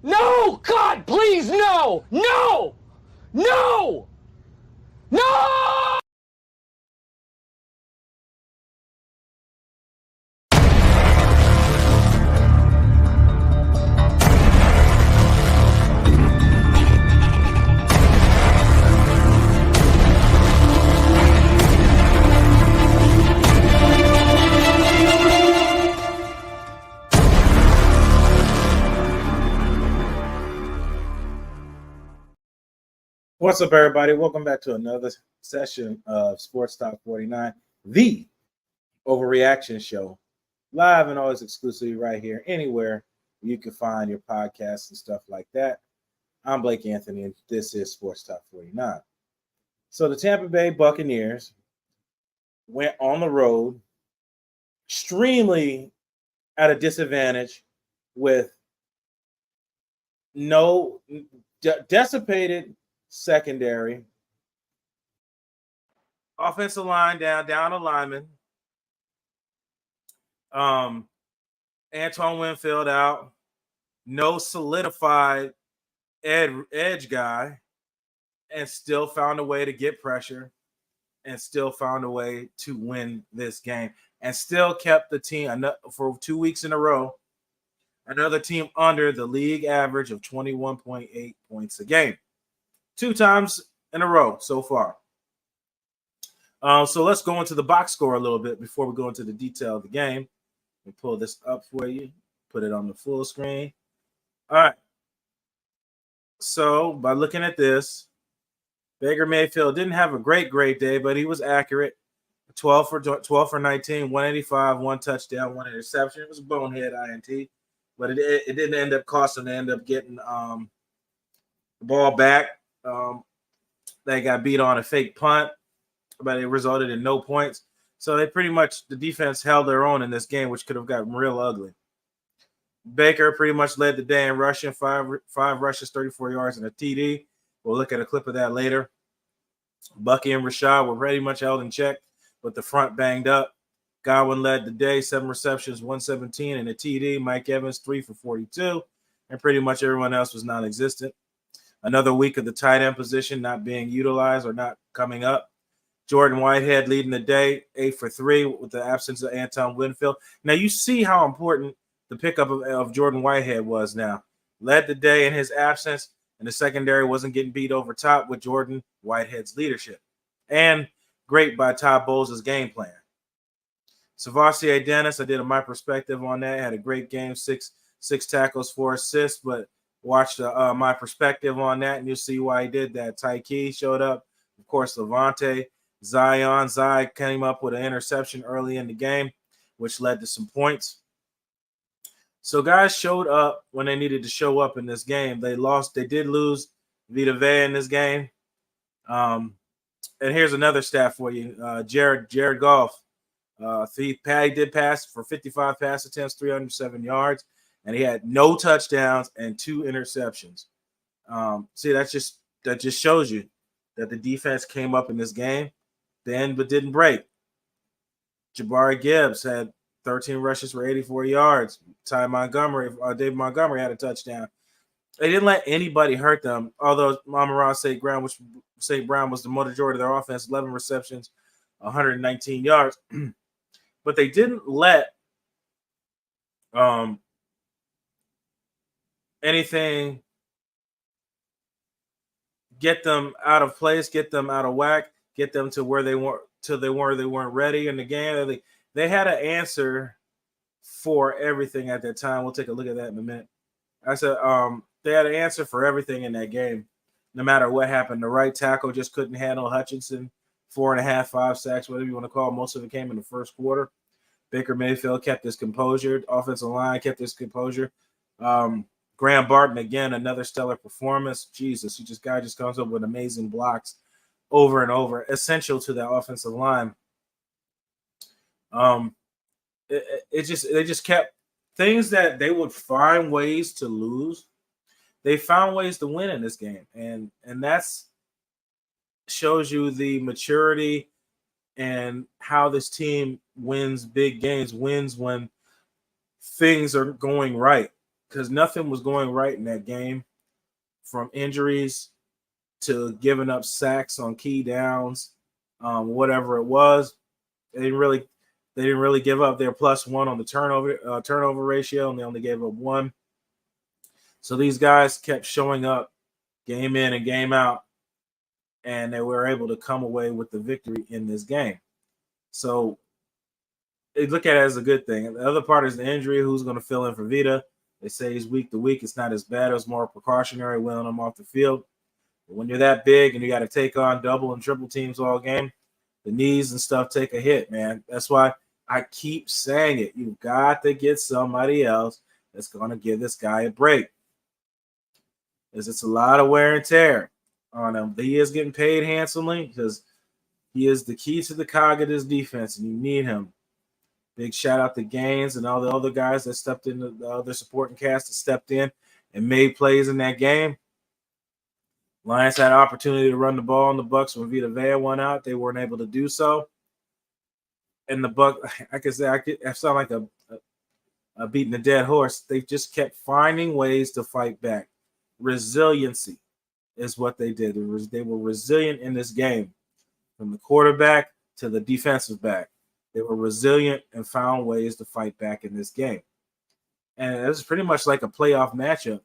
No! God, please, no! No! No! No! What's up, everybody? Welcome back to another session of Sports Talk49, the Overreaction show, live and always exclusively right here, anywhere you can find your podcasts and stuff like that. I'm Blake Anthony, and this is Sports Talk49. So the Tampa Bay Buccaneers went on the road, extremely at a disadvantage, with no dissipated secondary, offensive line down a lineman. Antoine Winfield out. No solidified edge guy, and still found a way to get pressure and still found a way to win this game and still kept the team for 2 weeks in a row, another team under the league average of 21.8 points a game. 2 times in a row so far. So let's go into the box score a little bit before we go into the detail of the game. Let me pull this up for you, put it on the full screen. All right. So by looking at this, Baker Mayfield didn't have a great day, but he was accurate. 12 for 19, 185, 1 touchdown, 1 interception. It was a bonehead INT, but it didn't end up costing. They ended up getting the ball back. They got beat on a fake punt, but it resulted in no points. So the defense held their own in this game, which could have gotten real ugly. Baker pretty much led the day in rushing, five rushes, 34 yards, and a TD. We'll look at a clip of that later. Bucky and Rashad were pretty much held in check, with the front banged up. Godwin led the day, 7 receptions, 117, and a TD. Mike Evans, 3 for 42, and pretty much everyone else was non-existent. Another week of the tight end position not being utilized or not coming up. Jordan Whitehead leading the day, 8 for 3, with the absence of Antoine Winfield. Now you see how important the pickup of Jordan Whitehead was now. Led the day in his absence, and the secondary wasn't getting beat over top with Jordan Whitehead's leadership. And great by Todd Bowles' game plan. Savasier Dennis, I did my perspective on that. Had a great game, six tackles, 4 assists, but watched my perspective on that, and you'll see why he did that. Tyke showed up. Of course, Levante. Zai came up with an interception early in the game, which led to some points. So guys showed up when they needed to show up in this game. They did lose Vita Vea in this game. And here's another stat for you. Jared Goff. He did pass for 55 pass attempts, 307 yards, and he had no touchdowns and 2 interceptions. See, that just shows you that the defense came up in this game then but didn't break. Jabari Gibbs had 13 rushes for 84 yards. David Montgomery had a touchdown. They didn't let anybody hurt them, although Amon-Ra St. Brown was the majority of their offense, 11 receptions, 119 yards. But they didn't let anything get them out of place, get them out of whack, get them to where they weren't ready in the game. They had an answer for everything at that time. We'll take a look at that in a minute. I said they had an answer for everything in that game, no matter what happened. The right tackle just couldn't handle Hutchinson, 4.5, 5 sacks, whatever you want to call it. Most of it came in the first quarter. Baker Mayfield kept his composure. Offensive line kept his composure. Graham Barton, again, another stellar performance. Jesus, guy just comes up with amazing blocks over and over, essential to that offensive line. They just kept things that they would find ways to lose. They found ways to win in this game, and that's shows you the maturity and how this team wins big games, wins when things are going right. because nothing was going right in that game, from injuries to giving up sacks on key downs, whatever it was. They didn't really give up their +1 on the turnover ratio, and they only gave up 1. So these guys kept showing up game in and game out, and they were able to come away with the victory in this game. So they look at it as a good thing. The other part is the injury. Who's going to fill in for Vita? They say he's week to week. It's not as bad. It was more precautionary, wheeling him off the field. But when you're that big and you got to take on double and triple teams all game, the knees and stuff take a hit, man. That's why I keep saying it. You've got to get somebody else that's going to give this guy a break. Because it's a lot of wear and tear on him. He is getting paid handsomely because he is the key to the cog of this defense, and you need him. Big shout out to Gaines and all the other guys that stepped in, the other supporting cast that stepped in and made plays in that game. Lions had an opportunity to run the ball on the Bucs when Vita Vea went out. They weren't able to do so. And the Bucs, I sound like a beating a dead horse. They just kept finding ways to fight back. Resiliency is what they did. They were resilient in this game, from the quarterback to the defensive back. They were resilient and found ways to fight back in this game. And it was pretty much like a playoff matchup.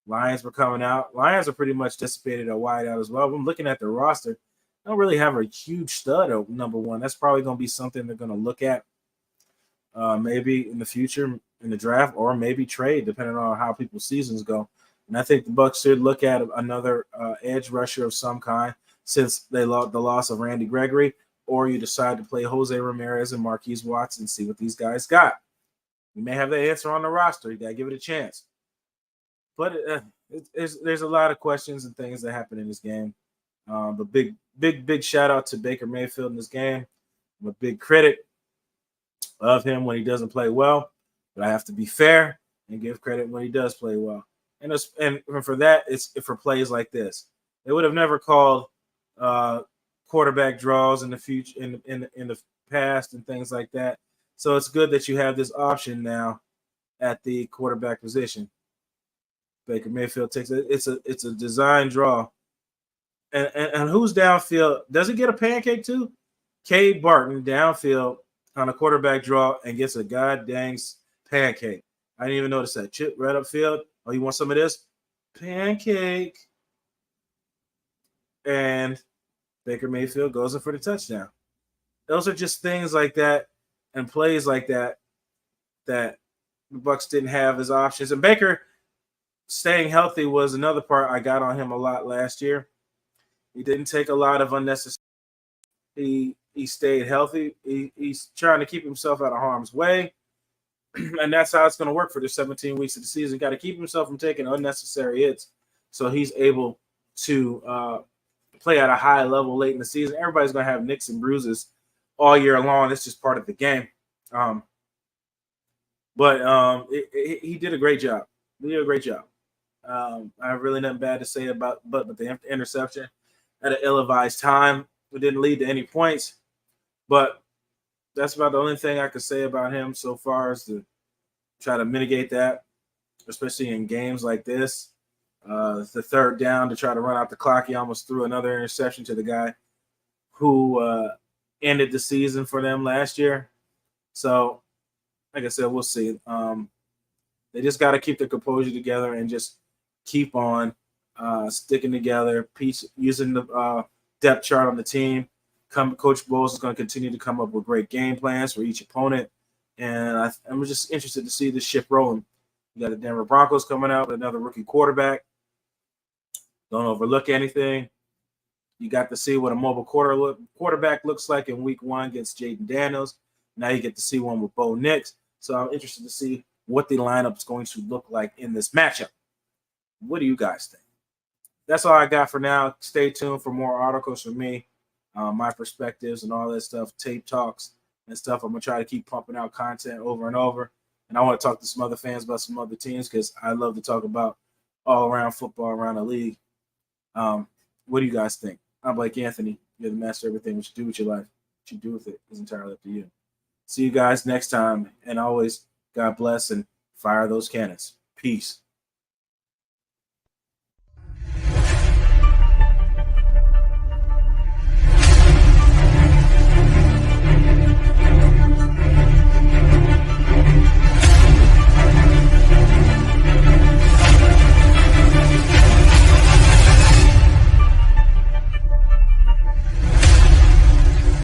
Lions were coming out. Lions are pretty much dissipated at wide out as well. I'm looking at the roster. They don't really have a huge stud at number one. That's probably going to be something they're going to look at maybe in the future in the draft, or maybe trade, depending on how people's seasons go. And I think the Bucs should look at another edge rusher of some kind, since they lost the loss of Randy Gregory, or you decide to play Jose Ramirez and Marquise Watts and see what these guys got. You may have the answer on the roster. You got to give it a chance. But there's a lot of questions and things that happen in this game. But big shout out to Baker Mayfield in this game. I'm a big critic of him when he doesn't play well, but I have to be fair and give credit when he does play well. And for that, it's for plays like this. They would have never called quarterback draws in the future, in the past, and things like that. So it's good that you have this option now at the quarterback position. Baker Mayfield takes it. It's a design draw. And who's downfield? Does he get a pancake too? Cade Barton downfield on a quarterback draw and gets a goddamn pancake. I didn't even notice that. Chip right upfield. Oh, you want some of this? Pancake. And Baker Mayfield goes in for the touchdown. Those are just things like that and plays like that the Bucs didn't have as options. And Baker staying healthy was another part I got on him a lot last year. He didn't take a lot of unnecessary. He stayed healthy. He's trying to keep himself out of harm's way. And that's how it's going to work for the 17 weeks of the season. Got to keep himself from taking unnecessary hits so he's able to play at a high level late in the season. Everybody's going to have nicks and bruises all year long. It's just part of the game. But he did a great job. He did a great job. I have really nothing bad to say about but the interception at an ill-advised time. It didn't lead to any points. But that's about the only thing I could say about him so far, is to try to mitigate that, especially in games like this. The third down to try to run out the clock. He almost threw another interception to the guy who ended the season for them last year. So, like I said, we'll see. They just got to keep their composure together and just keep on sticking together, using the depth chart on the team. Coach Bowles is going to continue to come up with great game plans for each opponent. And I'm just interested to see this ship rolling. You got the Denver Broncos coming out with another rookie quarterback. Don't overlook anything. You got to see what a mobile quarterback looks like in week 1 against Jaden Daniels. Now you get to see one with Bo Nix. So I'm interested to see what the lineup is going to look like in this matchup. What do you guys think? That's all I got for now. Stay tuned for more articles from me, my perspectives and all that stuff, tape talks and stuff. I'm going to try to keep pumping out content over and over. And I want to talk to some other fans about some other teams, because I love to talk about all-around football around the league. What do you guys think? I'm Blake Anthony. You're the master of everything. What you do with your life, what you do with it is entirely up to you. See you guys next time. And always, God bless and fire those cannons. Peace.